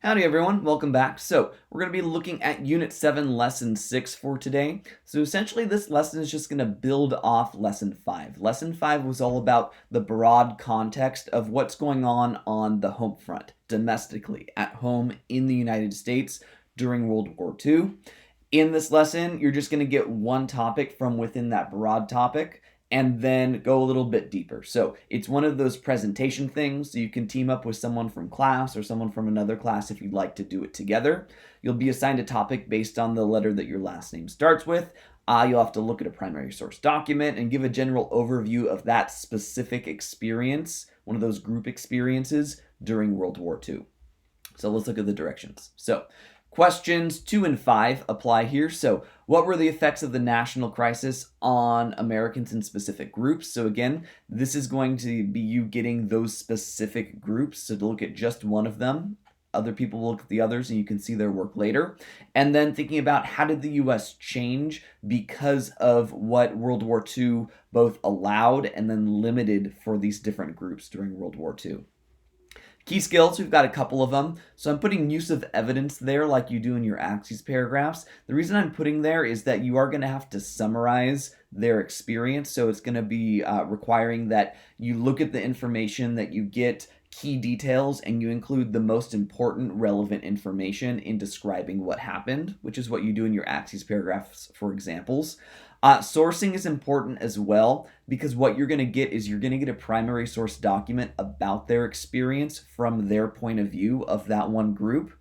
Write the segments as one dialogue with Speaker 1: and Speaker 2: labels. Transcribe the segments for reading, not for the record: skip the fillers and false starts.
Speaker 1: Howdy everyone, welcome back. So we're going to be looking at Unit 7, Lesson 6 for today. So essentially this lesson is just going to build off Lesson 5. Lesson 5 was all about the broad context of what's going on the home front, domestically, at home in the United States during World War II. In this lesson, you're just going to get one topic from within that broad topic and then go a little bit deeper. So it's one of those presentation things. So you can team up with someone from class or someone from another class if you'd like to do it together. You'll be assigned a topic based on the letter that your last name starts with. You'll have to look at a primary source document and give a general overview of that specific experience, one of those group experiences during World War II. So let's look at the directions. So questions 2 and 5 apply here. So what were the effects of the national crisis on Americans in specific groups? So again, this is going to be you getting those specific groups. So to look at just one of them, other people will look at the others and you can see their work later. And then thinking about how did the US change because of what World War II both allowed and then limited for these different groups during World War II. Key skills, we've got a couple of them. So I'm putting use of evidence there like you do in your axes paragraphs. The reason I'm putting there is that you are going to have to summarize their experience. So it's going to be requiring that you look at the information, that you get key details, and you include the most important relevant information in describing what happened, which is what you do in your axes paragraphs for examples. Sourcing is important as well because what you're going to get is you're going to get a primary source document about their experience from their point of view of that one group.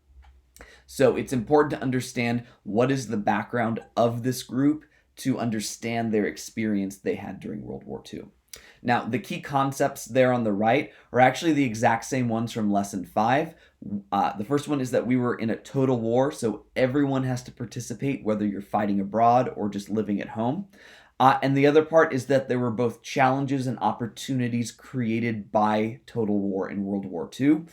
Speaker 1: So it's important to understand what is the background of this group to understand their experience they had during World War II. Now, the key concepts there on the right are actually the exact same ones from Lesson 5. The first one is that we were in a total war, so everyone has to participate, whether you're fighting abroad or just living at home. And the other part is that there were both challenges and opportunities created by total war in World War II.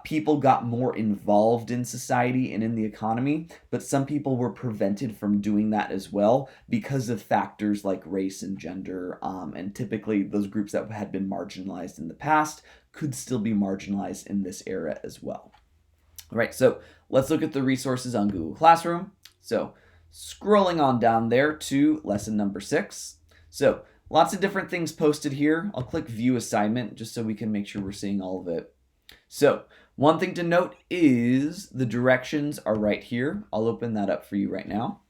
Speaker 1: People got more involved in society and in the economy, but some people were prevented from doing that as well because of factors like race and gender, and typically those groups that had been marginalized in the past could still be marginalized in this era as well. All right, so let's look at the resources on Google Classroom. So scrolling on down there to lesson number 6. So lots of different things posted here. I'll click view assignment just so we can make sure we're seeing all of it. So one thing to note is the directions are right here. I'll open that up for you right now.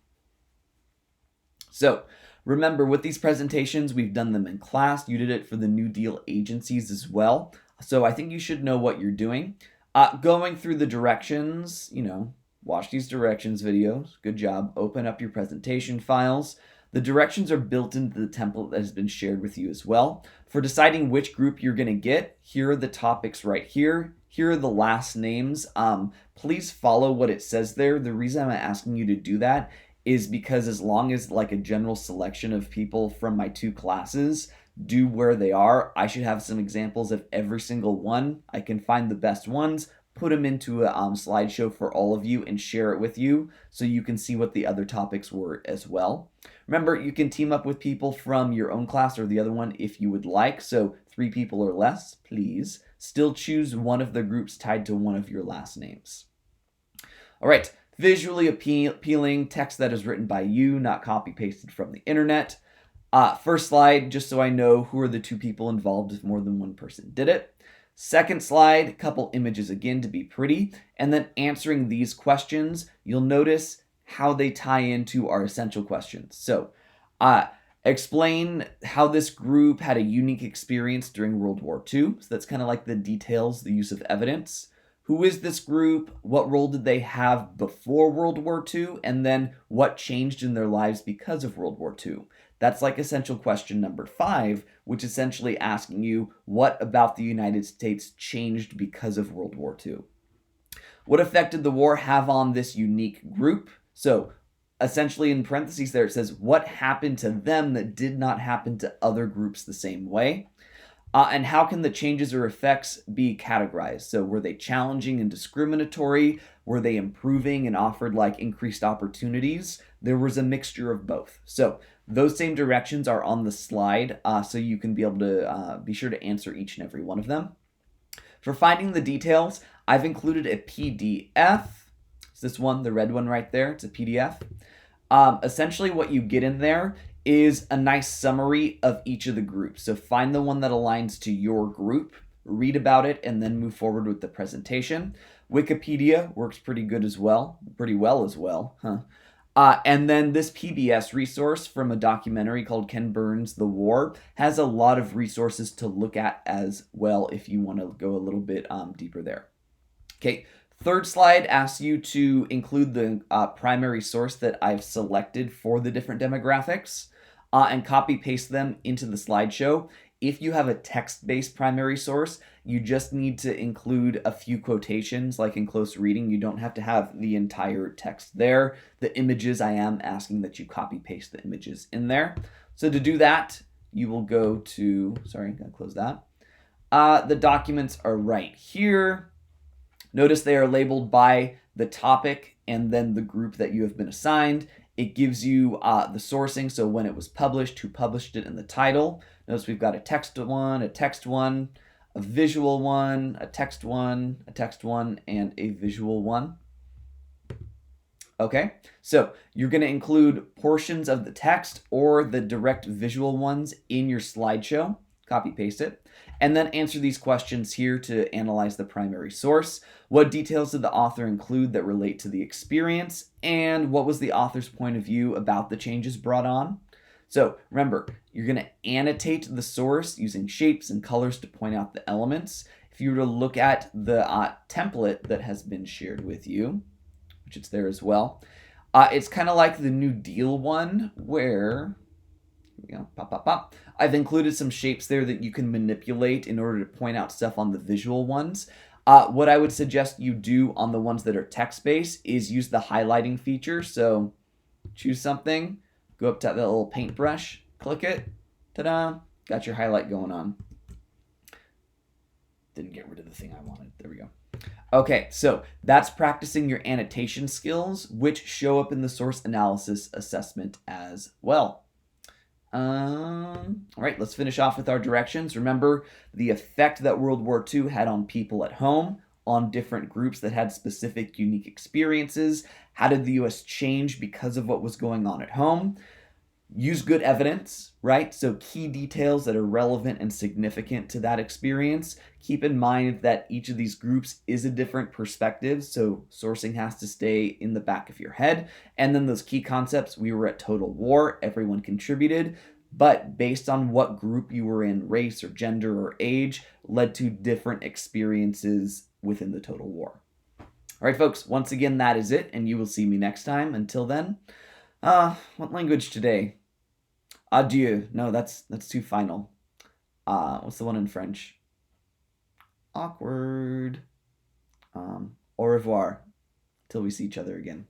Speaker 1: So remember, with these presentations, we've done them in class. You did it for the New Deal agencies as well. So I think you should know what you're doing. Going through the directions, watch these directions videos. Good job. Open up your presentation files. The directions are built into the template that has been shared with you as well. For deciding which group you're going to get, here are the topics right here. Here are the last names. Please follow what it says there. The reason I'm asking you to do that is because as long as like a general selection of people from my 2 classes do where they are, I should have some examples of every single one. I can find the best ones, put them into a slideshow for all of you and share it with you so you can see what the other topics were as well. Remember, you can team up with people from your own class or the other one if you would like. So 3 people or less, please. Still choose one of the groups tied to one of your last names. All right, visually appealing text that is written by you, not copy pasted from the internet. First slide, just so I know who are the 2 people involved if more than one person did it. Second slide, a couple images again to be pretty. And then answering these questions, you'll notice how they tie into our essential questions. So explain how this group had a unique experience during World War II. So that's kind of like the details, the use of evidence. Who is this group? What role did they have before World War II? And then what changed in their lives because of World War II? That's like essential question number 5, which is essentially asking you what about the United States changed because of World War II? What effect did the war have on this unique group? So essentially in parentheses there it says what happened to them that did not happen to other groups the same way? And how can the changes or effects be categorized? So were they challenging and discriminatory? Were they improving and offered like increased opportunities? There was a mixture of both. So those same directions are on the slide so you can be able to be sure to answer each and every one of them. For finding the details, I've included a PDF. It's this one, the red one right there. It's a PDF. Essentially, what you get in there is a nice summary of each of the groups. So find the one that aligns to your group, read about it, and then move forward with the presentation. Wikipedia works pretty well as well, huh? And then this PBS resource from a documentary called Ken Burns' The War has a lot of resources to look at as well if you want to go a little bit deeper there. Okay, third slide asks you to include the primary source that I've selected for the different demographics and copy paste them into the slideshow. If you have a text-based primary source, you just need to include a few quotations, like in close reading. You don't have to have the entire text there. The images, I am asking that you copy paste the images in there. So to do that, you will go to, sorry, I'm gonna close that. The documents are right here. Notice they are labeled by the topic and then the group that you have been assigned. It gives you the sourcing, so when it was published, who published it, and the title. Notice we've got a text one, a visual one, a text one, and a visual one. Okay, so you're going to include portions of the text or the direct visual ones in your slideshow. Copy paste it, and then answer these questions here to analyze the primary source. What details did the author include that relate to the experience, and what was the author's point of view about the changes brought on? So remember, you're going to annotate the source using shapes and colors to point out the elements. If you were to look at the template that has been shared with you, which it's there as well, it's kind of like the New Deal one where, pop. I've included some shapes there that you can manipulate in order to point out stuff on the visual ones. What I would suggest you do on the ones that are text-based is use the highlighting feature. So choose something, go up to that little paintbrush, click it, ta-da, got your highlight going on. Didn't get rid of the thing I wanted. There we go. Okay, so that's practicing your annotation skills, which show up in the source analysis assessment as well. All right, let's finish off with our directions. Remember the effect that World War II had on people at home, on different groups that had specific unique experiences. How did the US change because of what was going on at home? Use good evidence, right? So key details that are relevant and significant to that experience. Keep in mind that each of these groups is a different perspective, so sourcing has to stay in the back of your head. And then those key concepts, we were at total war, everyone contributed, but based on what group you were in, race or gender or age, led to different experiences within the total war. All right, folks, once again, that is it, and you will see me next time. Until then, what language today? Adieu. No, that's too final. What's the one in French? Awkward. Au revoir. Till we see each other again.